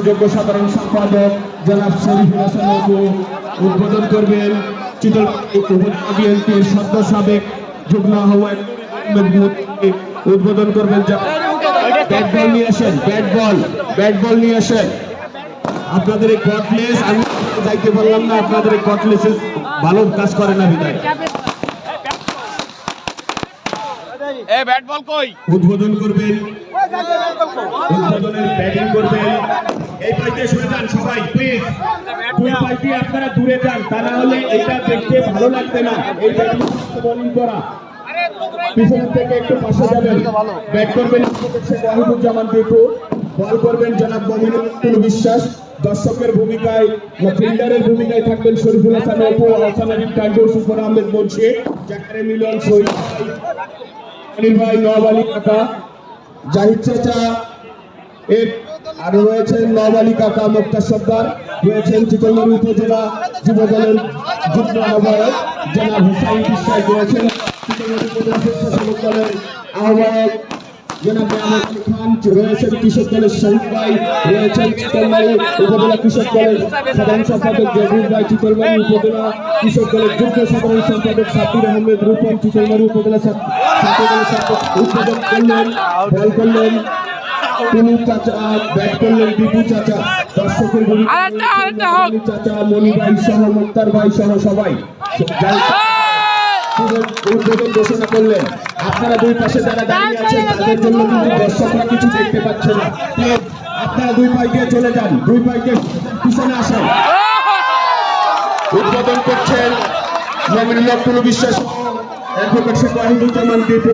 যোগ্য সাধারণ সম্পাদক জনাব শরীফুল হাসান অপু উদ্বোধন করবেন। চিতলমারী উপজেলা বিএনপির সদ্য সাবেক যুগ্ম আহ্বায়ক উদ্বোধন করবেন। ব্যাট বল নিয়ে আসেন, ব্যাট বল নিয়ে আসেন। আপনাদের এই কটলেস আমি যাইতে পারলাম না, আপনাদের এই কটলেস ভালো কাজ করে না বিদায়। উদ্বোধন করবেন, উদ্বোধনের ব্যাটিং করবেন। এই পাইতে সরে যান সবাই প্লিজ, দুই পাইতে আপনারা দূরে যান, তা না হলে এটা দেখতে ভালো লাগবে না। এই ব্যাটিং বোলিং করা পিছনের থেকে একটু পাশে যাবেন। ব্যাট করবেন ওয়াহিদুজ্জামান দীপু, বল করবেন জনাব মমিনুল বিশ্বাস। দর্শকের ভূমিকায় ফিল্ডারের ভূমিকায় থাকবেন শরীফুল হাসান অপু, হাসান আলী টান্ডু, সুফর আহমেদ মুন্সি, জাকারে মিলন, শহীদ ভাই, নওয়াব আলী কাকা, জাহিদ চাচা, আরো রয়েছেন নওয়াব আলী কাকা, মুক্তার সর্দার, রয়েছেন চিতলমারী উপজেলা যুব দলের যুগ্ম আহ্বায়ক জনাব হুসাইন বিশ্বাস, রয়েছেন চিতলমারী উপজেলা স্বেচ্ছাসেবক দলের আহ্বায়ক জনাব আহমদ আলী খান, রয়েছেন কৃষক দলের শহীদ ভাই, রয়েছেন চিতলমারী উপজেলা কৃষক দলের সাধারণ সম্পাদক জহুর ভাই, চিতলমারী উপজেলা কৃষক দলের যুগ্ম সাধারণ সম্পাদক সাব্বির আহমেদ রূপন, চিতলমারী উপজেলা ছাত্র দলের উদ্বোধন করলেন। বল করলেন তিনি চাচা, ব্যাট করলেন দীপু চাচা। দর্শকের চাচা, মনি ভাই সহ, মুক্তার ভাই সহ সবাই উদ্বোধন ঘোষণা করলেন। আপনারা দুই পাশে যারা দাঁড়িয়ে আছেন তাদের জন্য কিন্তু দর্শকরা কিছু দেখতে পাচ্ছে না। আপনারা দুই পাই দিয়ে চলে যান, দুই পাই দিয়ে পিছনে আসেন। উদ্বোধন করছেন মমিনুল বিশ্বাস, অ্যাডভোকেট শেখ ওয়াহিদুজ্জামান দীপু।